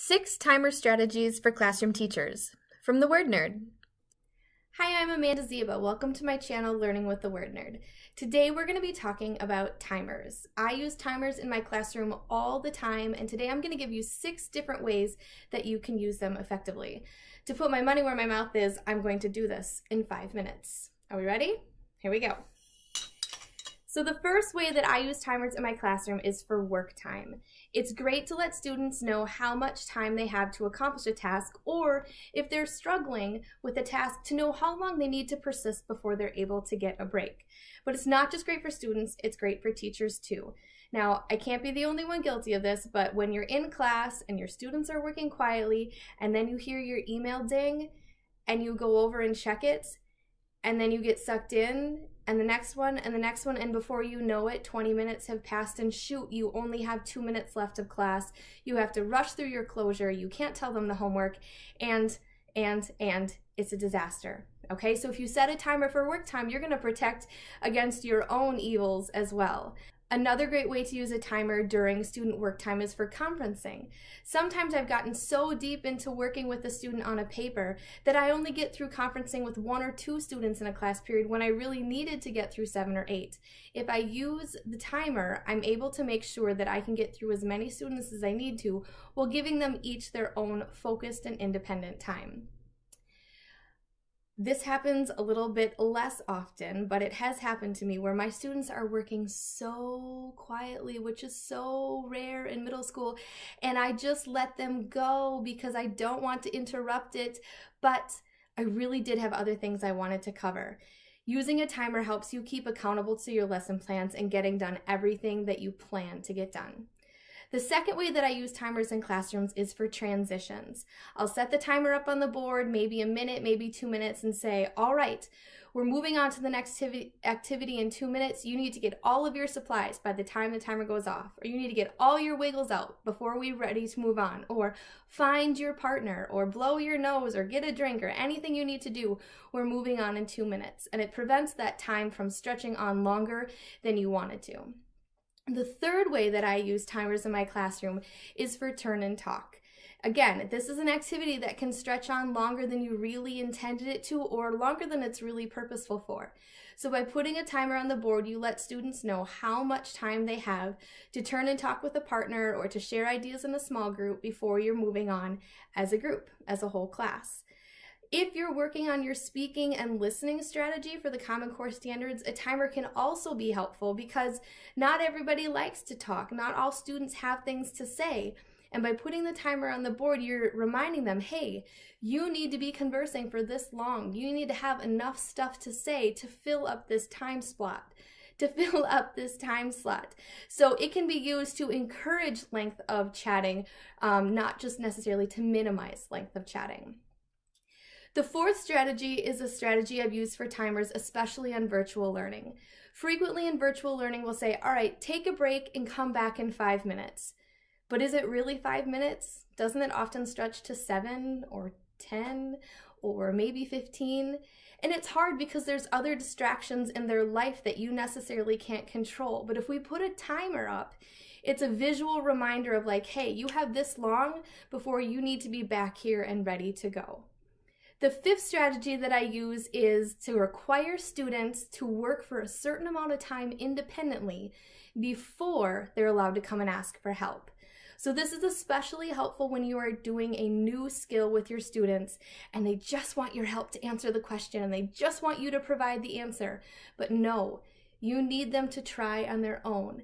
6 Timer Strategies for Classroom Teachers from the Word Nerd. Hi, I'm Amanda Ziba. Welcome to my channel, Learning with the Word Nerd. Today we're going to be talking about timers. I use timers in my classroom all the time, and today I'm going to give you 6 different ways that you can use them effectively. To put my money where my mouth is, I'm going to do this in 5 minutes. Are we ready? Here we go. So the first way that I use timers in my classroom is for work time. It's great to let students know how much time they have to accomplish a task, or if they're struggling with a task, to know how long they need to persist before they're able to get a break. But it's not just great for students, it's great for teachers too. Now, I can't be the only one guilty of this, but when you're in class and your students are working quietly, and then you hear your email ding, and you go over and check it, and then you get sucked in, and the next one, and the next one, and before you know it, 20 minutes have passed, and shoot, you only have 2 minutes left of class. You have to rush through your closure. You can't tell them the homework, and it's a disaster. Okay, so if you set a timer for work time, you're going to protect against your own evils as well. Another great way to use a timer during student work time is for conferencing. Sometimes I've gotten so deep into working with a student on a paper that I only get through conferencing with 1 or 2 students in a class period when I really needed to get through 7 or 8. If I use the timer, I'm able to make sure that I can get through as many students as I need to while giving them each their own focused and independent time. This happens a little bit less often, but it has happened to me where my students are working so quietly, which is so rare in middle school, and I just let them go because I don't want to interrupt it, but I really did have other things I wanted to cover. Using a timer helps you keep accountable to your lesson plans and getting done everything that you plan to get done. The second way that I use timers in classrooms is for transitions. I'll set the timer up on the board, maybe a minute, maybe 2 minutes, and say, all right, we're moving on to the next activity in 2 minutes. You need to get all of your supplies by the time the timer goes off, or you need to get all your wiggles out before we're ready to move on, or find your partner, or blow your nose, or get a drink, or anything you need to do. We're moving on in 2 minutes, and it prevents that time from stretching on longer than you wanted to. The third way that I use timers in my classroom is for turn and talk. Again, this is an activity that can stretch on longer than you really intended it to, or longer than it's really purposeful for. So by putting a timer on the board, you let students know how much time they have to turn and talk with a partner or to share ideas in a small group before you're moving on as a group, as a whole class. If you're working on your speaking and listening strategy for the Common Core standards, a timer can also be helpful because not everybody likes to talk. Not all students have things to say. And by putting the timer on the board, you're reminding them, hey, you need to be conversing for this long. You need to have enough stuff to say to fill up this time slot. So it can be used to encourage length of chatting, not just necessarily to minimize length of chatting. The fourth strategy is a strategy I've used for timers, especially on virtual learning. Frequently in virtual learning, we'll say, all right, take a break and come back in 5 minutes. But is it really 5 minutes? Doesn't it often stretch to 7 or 10 or maybe 15? And it's hard because there's other distractions in their life that you necessarily can't control. But if we put a timer up, it's a visual reminder of like, hey, you have this long before you need to be back here and ready to go. The fifth strategy that I use is to require students to work for a certain amount of time independently before they're allowed to come and ask for help. So this is especially helpful when you are doing a new skill with your students and they just want your help to answer the question and they just want you to provide the answer. But no, you need them to try on their own.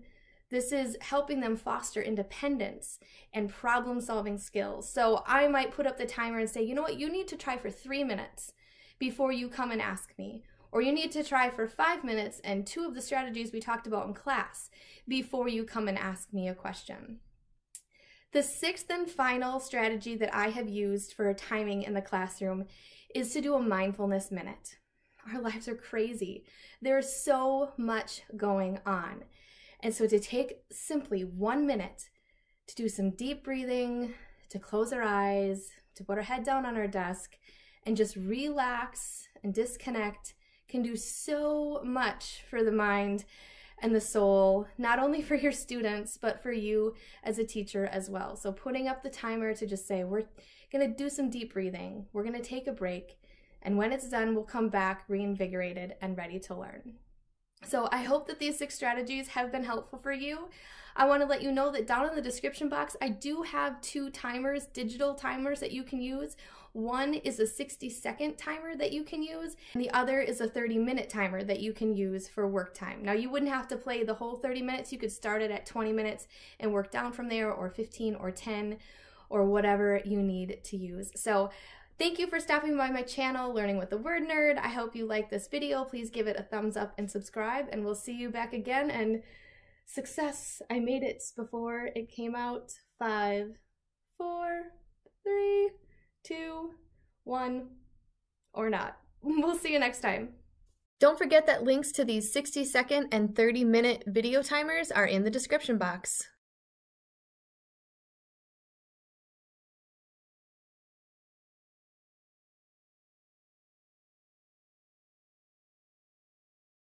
This is helping them foster independence and problem-solving skills. So I might put up the timer and say, you know what, you need to try for 3 minutes before you come and ask me. Or you need to try for 5 minutes and 2 of the strategies we talked about in class before you come and ask me a question. The sixth and final strategy that I have used for timing in the classroom is to do a mindfulness minute. Our lives are crazy. There's so much going on. And so to take simply 1 minute to do some deep breathing, to close our eyes, to put our head down on our desk, and just relax and disconnect can do so much for the mind and the soul, not only for your students, but for you as a teacher as well. So putting up the timer to just say, we're gonna do some deep breathing, we're gonna take a break, and when it's done, we'll come back reinvigorated and ready to learn. So I hope that these 6 strategies have been helpful for you. I want to let you know that down in the description box, I do have 2 timers, digital timers that you can use. One is a 60-second timer that you can use, and the other is a 30-minute timer that you can use for work time. Now, you wouldn't have to play the whole 30 minutes. You could start it at 20 minutes and work down from there, or 15 or 10, or whatever you need to use. So thank you for stopping by my channel, Learning with the Word Nerd. I hope you liked this video. Please give it a thumbs up and subscribe, and we'll see you back again. And success! I made it before it came out. 5, 4, 3, 2, 1, or not. We'll see you next time. Don't forget that links to these 60-second and 30-minute video timers are in the description box.